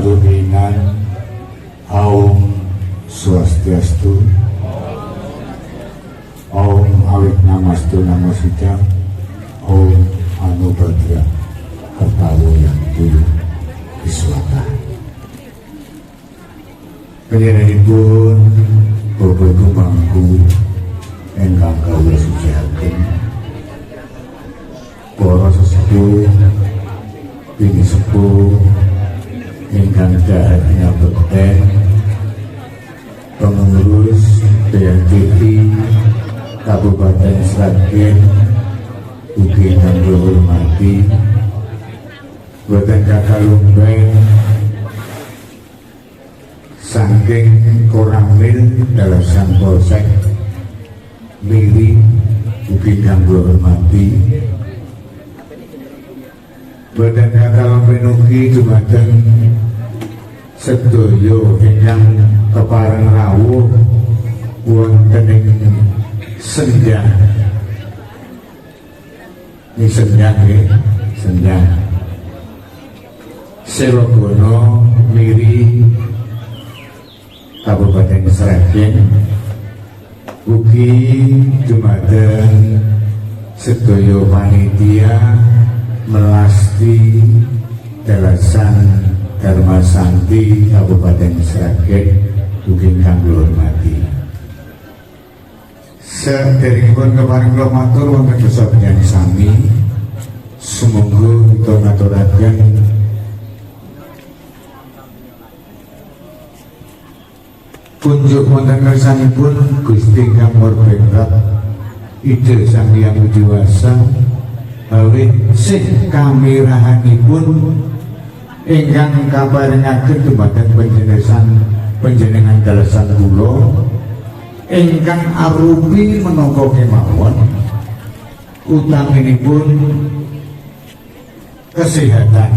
panuntungan Aum Swastiastu, Om Awit Namastu Namasita, Om Anubhadra Kertawo yang dulu Iswata. Pengiranipun Bapak Ibu Mangku engkang kawula suciaken, para sesepuh bini sepuh ingkang dahat ngabekten, pengurus BNPB Kabupaten Sragen ugi ingkang kula hormati, boten kakalumpen saking Koramil dalam sang polsek Mili ugi ingkang kula hormati, boten kakalumpen ugi dumateng sedaya ingkang kepareng rawuh wonten ing senjang. Ini senjang nggih, senjang Serogono Miri Kabupaten Sragen ugi dumateng sedaya panitia melasti Dalasan Dharma Santi Kabupaten Sragen ugi ingkang kula hormati. Saderengipun kepareng kula matur wonten dosa panjenengan sami, sumangga kita ngaturaken kunjuk wonten kersanipun Gusti Kang Murbengrat Ide Sang Hyang Widiwasa awit sing kamirahanipun ingkang kaparingaken dumateng panjenengan dalasan kula ingkang arupi menangka kemawon utaminipun kesehatan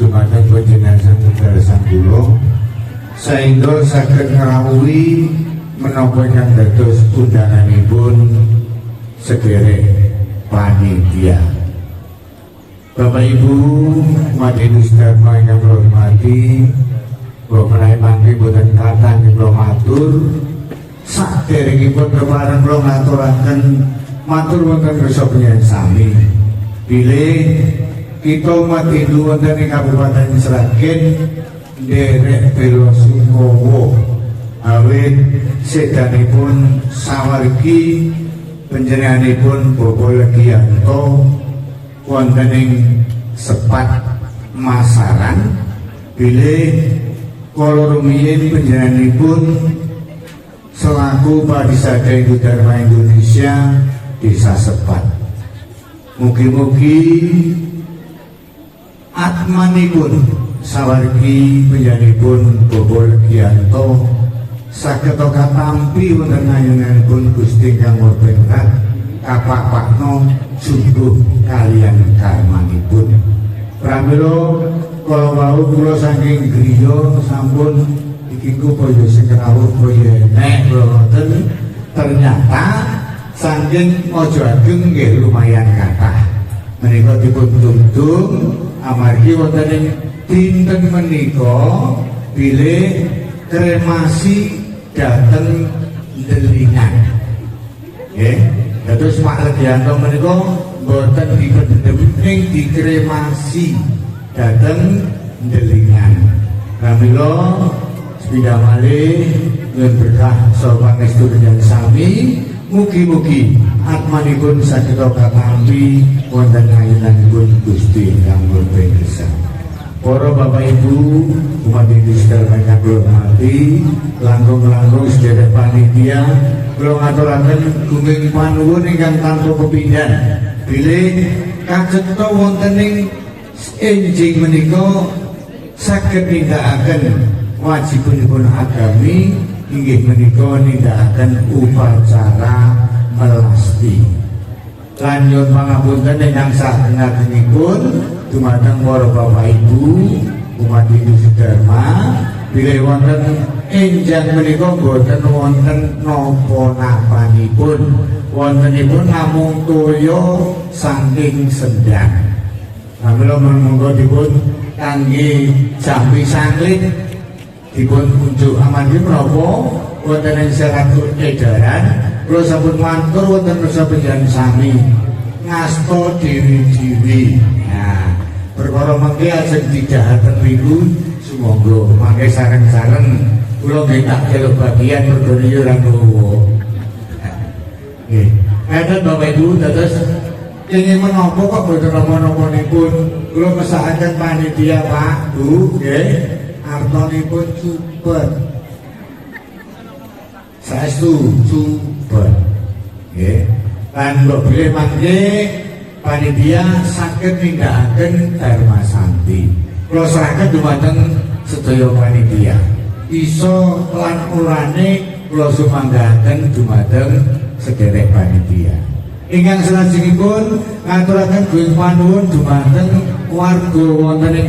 dumateng panjenengan dalasan kula sehingga saged ngrawuhi menapa ingkang dados undanganipun sedherek panitia. Bapak Ibu Madinus Dharma ingkang kula hormati, kula menawi mangke boten kathah kula matur saderengipun kepareng kula ngaturaken matur wonten rasa panjenengan sami bilih kita umat Hindu wonten ing Kabupaten Sragen nderek bela sungkawa awit sedanipun sawargi panjenenganipun Bapak Legianto wonten ing Sepat Masaran bilih kala rumiyin panjenenganipun selaku Parisada Hindu Dharma Indonesia Desa Sepat. Mugi-mugi atmanipun sawargi panjenenganipun Bapak Legianto saged katampi wonten ayunanipun Gusti Kang Murbengrat kapakno jumbuh kaliyan karmanipun. Pramila kala wau kula saking griya sampun iki kaya sing rawuh kaya nek wonten ternyata saking aja ageng nggih lumayan kathah. Menika dipun tundung amargi wonten ing dinten menika bilih kremasi dateng Delingan. Nggih, dados Pak Legianto menika boten dipendhem ning dikremasi dateng Delingan. Pramila sepindah malih nyuwun berkah saha pangestu panjenengan sami, mugi-mugi atmanipun saged katampi wonten ayunanipun Gusti Kang Murbengrat. Para Bapak Ibu umat Hindu sedherek ingkang kula hormati, langkung-langkung sedherek panitia kula ngaturaken gunging panuwun ingkang tanpa kepindhan bilih kacetha wonten ing enjing menika saged nindakaken wajibipun agami inggih menika nindakaken upacara melasti. Lan nyuwun pangapunten ingkang sagenah-genahipun dumateng para Bapak Ibu umat Hindu sedherek bilih wonten enjang menika boten wonten napa-napanipun, wontenipun namung toya saking sendang. Mula monggo dipun kangge jampi sanglit dipun unjuk amargi menapa wonten ing seratul edaran kula sampun matur wonten rasa panjenengan sami ngasta dewi-dewi. Nah, perkara mangke ajeng didhahaken mriku sumangga mangke sareng-sareng kula minta keluk bagian mergo niku ora ngowo. Nggih. Ngaten Bapak Ibu dados ingin menapa kok boten napa-napanipun kula mesakaken panitia Pak Bu nggih artanipun cupet. Saestu cupet. Nggih. Lan kok bilih mangke panitia saged nindakaken dharma santi. Kula serahaken dumateng sedaya panitia. Iso lan urane kula sumanggahaken dumateng sederek panitia. Ingkang salajengipun ngaturaken gunging panuwun dumateng warga wonten ing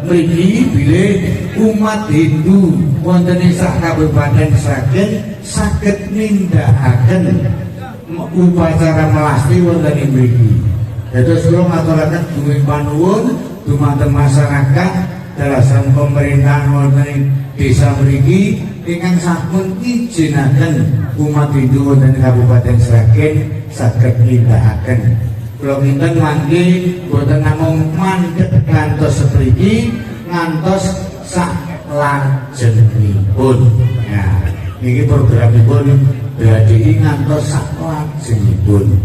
mriki bilih umat Hindu wonten ing sak Kabupaten Sragen saged nindakaken upacara melasti wonten ing mriki. Dados kula ngaturaken gunging panuwun dumateng masyarakat dalasan pemerintahan wonten ing desa mriki ingkang sampun ngijinaken umat Hindu wonten Kabupaten Sragen saged nindakaken. Kula kinten mangke boten namung mandheg ngantos sepriki ngantos sak lajengipun. Nah, niki programipun BHDI ngantos sak lajengipun.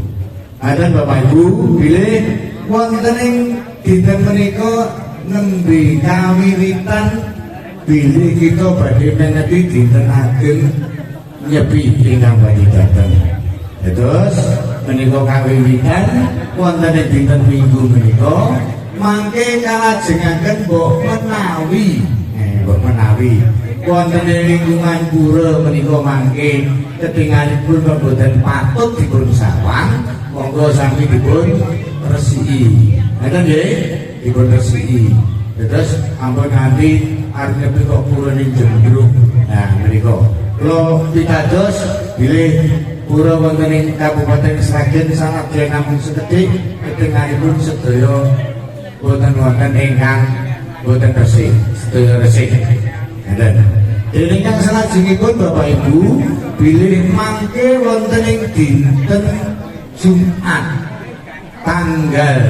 Adan Bapak Ibu bilih wonten ing dinten menika nembe kawiwitan bilih kita badhe menepi dinten ageng nyepi ingkang badhe dateng. Terus menika kawiwitan wonten ing dinten Minggu menika mangke kalajengaken mbok menawi wonten ing lingkungan pura menika mangke ketingalipun boten patut dipun sawang monggo sami dipun resiki. Ngoten nggih, dipun resiki. Terus ampun nanti arep kok pura ning Jembruk. Nah menika kula pitados bilih pura wonten ing Kabupaten Sragen sanadyan namung sekedhik ketingalipun sedaya boten wonten ingkang boten resik, sedaya resik. Ngoten. Dene ingkang salajengipun Bapak Ibu bilih mangke wonten ing dinten Jumat tanggal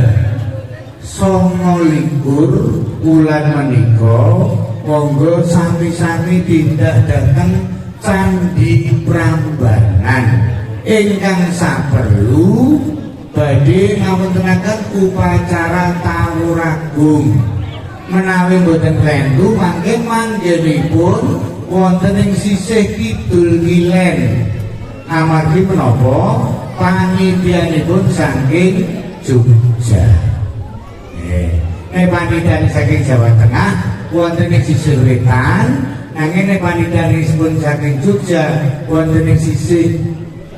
29 bulan menika monggo sami-sami tindak dhateng Candi Prambanan ingkang saperlu badhe ngawontenaken upacara Tawuragung. Menawi boten klentu mangke manggenipun wonten ing sisih kidul kilen. Amargi menapa panitianipun saking Jogja. Panitia saking Jawa Tengah wonten ing sisih wetan, nanging panitianipun saking Jogja wonten ing sisih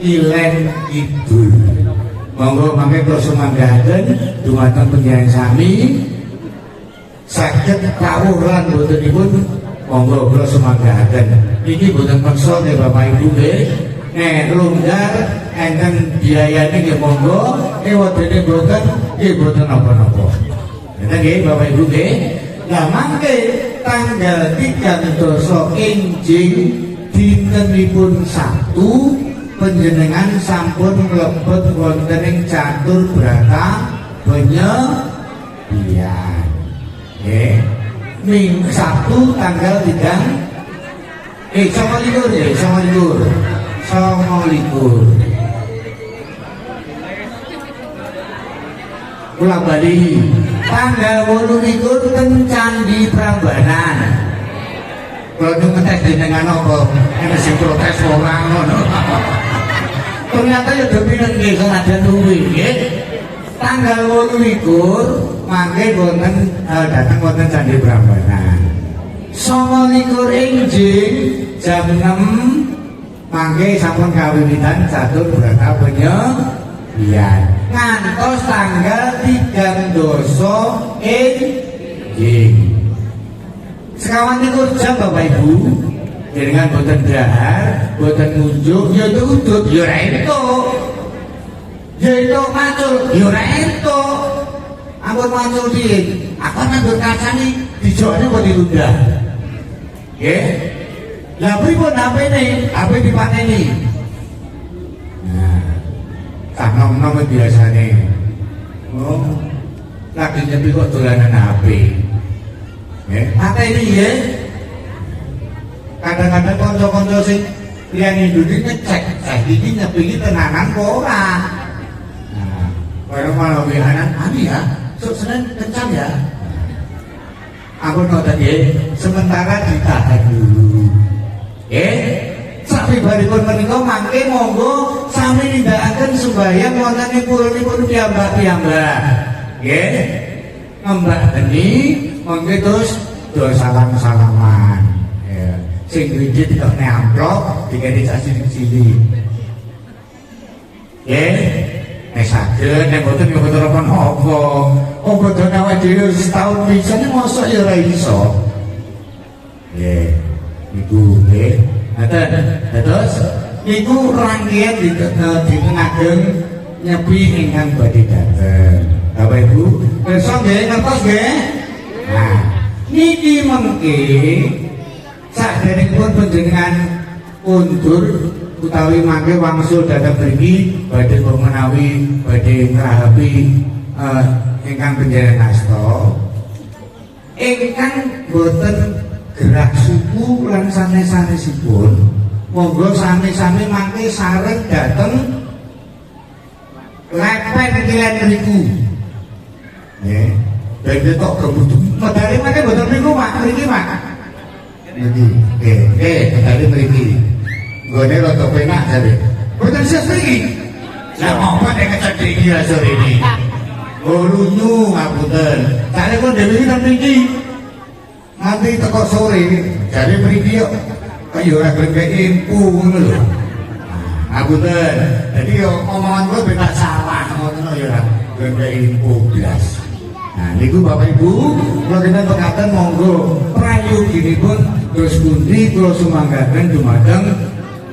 kilen kidul. Monggo mangke kula sumanggahaken dumateng panjenengan sami saged kawuhan botenipun monggo kula sumanggahaken. Iki boten meksa nggih Bapak Ibu nggih. Nek longgar enten biayane nggih monggo, wadene boten nggih boten napa-napa. Ngoten nggih Bapak Ibu nggih. Lah mangke tanggal 3 enjing dintenipun Sabtu panjenengan sampun mlebet wonten ing Catur Brata Penyepian. Nggih. Minggu Sabtu tanggal 29 ya, 29. Kula bali tanggal 28 ten Candi Prambanan. Kula ngetes jenengan apa ana sing protes ora ngono. Ternyata ya dipinen nggih senajan luwih nggih. Tanggal 28 mangke wonten dateng wonten Candi Prambanan. 29 enjing jam 6 mangke sampun kawiwitan Catur Brata Penyepian. Ngantos tanggal 3 enjing. Sekawan itu jam Bapak Ibu. Jenengan boten dahar, boten ngunjuk, ya tutut, ya ora entuk. Ya entuk matur, ya ora entuk. ampun mancul piye aku nandur kacang dijokne kok ditunda nggih lah pripun HP dipateni nah tak nom-nom biasane oh lagi nyepi kok dolanan HP nggih pateni nggih kadang-kadang kanca-kanca sing liyane nduduk ngecek iki nyepi iki tenanan apa ora nah kaya malah wihanan ani ya sok Senin kencang ya ampun ngoten nggih sementara ditahan dulu sabibaripun menika mangke monggo sami nindakaken sembahyang wonten ing purunipun piyambak-piyambak nggih ngembak geni mangke terus do salam-salaman ya sing ngriki dikene amplop dikene cilik-cilik nggih nek saged nek boten yo boten apa-apa oh boten awake dhewe setahun pisan mosok ya ora iso nggih niku nggih ngaten terus niku rangkaian ditengaken nyepi ingkang badhe dateng Bapak Ibu pirsa nggih ngertos nggih nah niki mengke saderengipun panjenengan undur utawi mangke wangsul dhateng mriki badhe menawi badhe ngrahapi ingkang panjenengan asta ingkang boten gerak suku lan sanes-sanesipun monggo sami-sami mangke sareng dhateng lepen kilen niku nggih dadi tok kebutuh medale mangke boten niku Pak mriki Pak niki nggih medale mriki nggone rada penak jare boten sis mriki lah apa nek kecek iki sore iki oh lunyu ngapunten jare kok dhewe iki mriki nanti teko sore jadi mriki yo kaya ora gelem info ngono lho. Ngapunten. Dadi yo omongan kula ben tak salah ngono yo ora gelem info blas. Nah niku Bapak Ibu kula kinten pekaten monggo prayoginipun terus pundi kula sumanggaken dumateng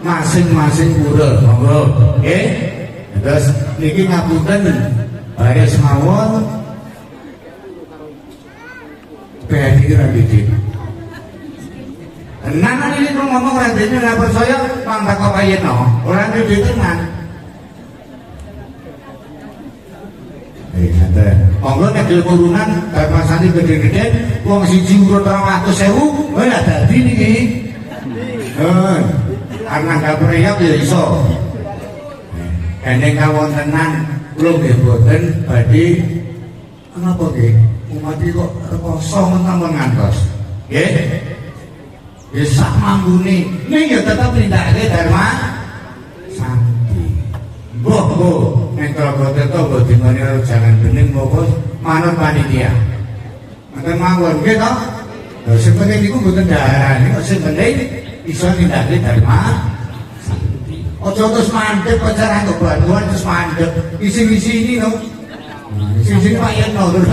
masing-masing pura monggo nggih. Terus niki ngapunten bare semawon Bedi Raditya. Nana ini kalau ngomong Raditya nggak percaya, mangga kau kaya no, orang Raditya tenan. Nanti, monggo nek turunan, karena sani gede-gede, uang siji urut 200.000, mana tadi nih? Karena nggak beriak ya iso. Ene kawon tenan, belum diboten, badi kenapa nggih? Umat kok kosong temen ngantos nggih ya sak manggune ning ya tetep nindakake dharma santi mbok nek klogote to mbok dingone jangan bening moko manut panitia mboten mawon nggih to lha sing penting niku mboten darane kok sing penting iso nindakake dharma santi aja terus mandeg pacar anggo bantuan terus mandeg isi-isi ini no isi-isi Pak Yeno lho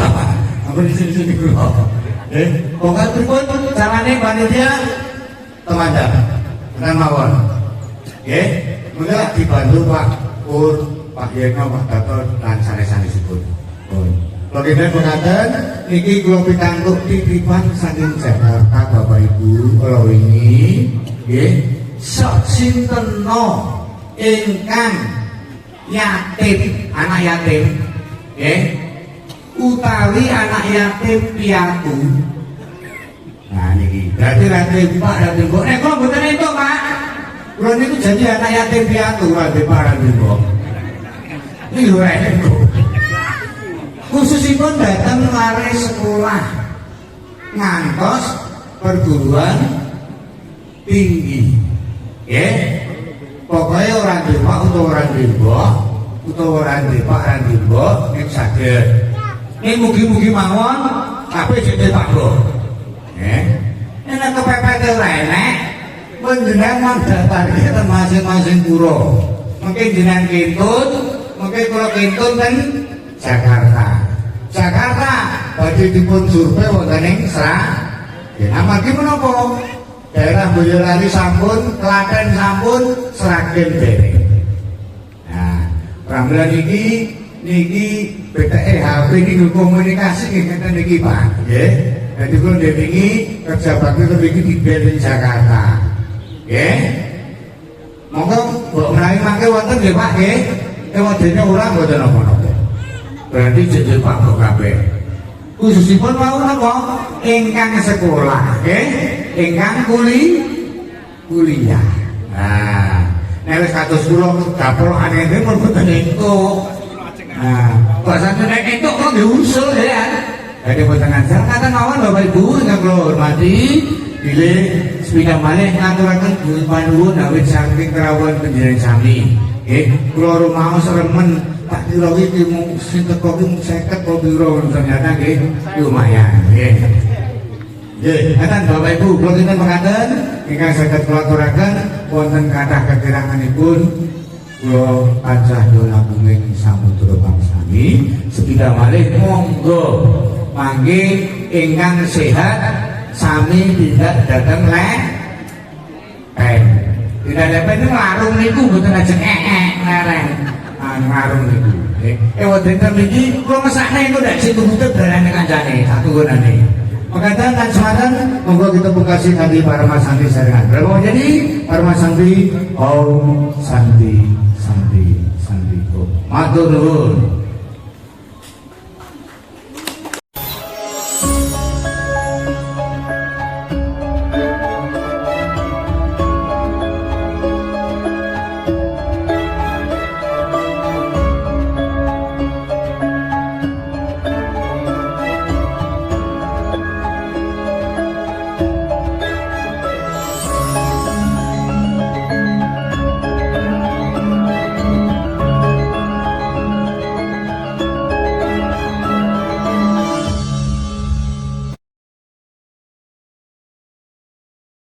apa di sini kula. Pokoknya pripun carane panitia temandan. Tenan mawon. Nggih, mula dibantu Pak Pur, Pak Yeno, Pak Dato lan sanes-sanesipun. Kula kinten mekaten niki kula pikantuk titipan saking Jakarta Bapak Ibu kala wingi nggih sak sinten ingkang yatim, anak yatim nggih utawi anak yatim piatu. Nah niki berarti yatim Pak yatim Mbok nek kok mboten entuk Pak kula niku janji anak yatim piatu yatim Pak yatim Mbok iki lho entuk khususipun datang lare sekolah ngantos perguruan tinggi nggih pokoknya orang di Pak utawa orang di Mbok utawa orang di Pak orang di Mbok nek saged ini mugi-mugi mawon kabeh jadi Pak Bro. Nek kepepet ora enek, panjenengan mandhatake ten masing-masing pura. Mungkin jenengan kintun, mungkin kula kintun ten Jakarta. Jakarta badhe dipun survei wonten ing Sragen. Amargi menapa? Daerah Boyolali sampun, Klaten sampun, Sragen dereng. Nah, pramila niki niki BTE HP niki komunikasi ngeten niki Pak nggih. Dadi kula niki kerja bakti niki di BRI Jakarta. Nggih. Monggo mbok menawi mangke wonten nggih Pak nggih. Ewadene ora mboten napa-napa. Berarti jeneng Pak kok kabeh. Khususipun wau napa ingkang sekolah nggih, ingkang kuliah. Nah, nek wis kados kula dapur aneh-aneh mun mboten entuk. Nah, bahasane nek entuk kok nggih usul ya. Jadi mboten ngajar kata mawon Bapak Ibu ingkang kula hormati, bilih sepindah malih ngaturaken panuwun awit saking kerawuhan panjenengan sami. Nggih, kula rumaos remen tak kira iki mung sing teko ki mung 50 kok pira ternyata nggih lumayan nggih. Nggih, ngaten Bapak Ibu, kula kinten mekaten ingkang saged kula aturaken wonten kathah kekiranganipun kula tansah nyuwun agunging samudra pangsami sepindah malih monggo mangke ingkang sehat sami tidak dateng tidak lepen larung niku mboten ajeng lereng larung niku wonten mriki kula mesakne engko nek sing tutut barane kancane satunggonane mekaten lan semanten monggo kita bekasi kanthi Parama Santi sarengan berapa jadi Parama Santi Om Santi Santi Santi Om matur nuwun.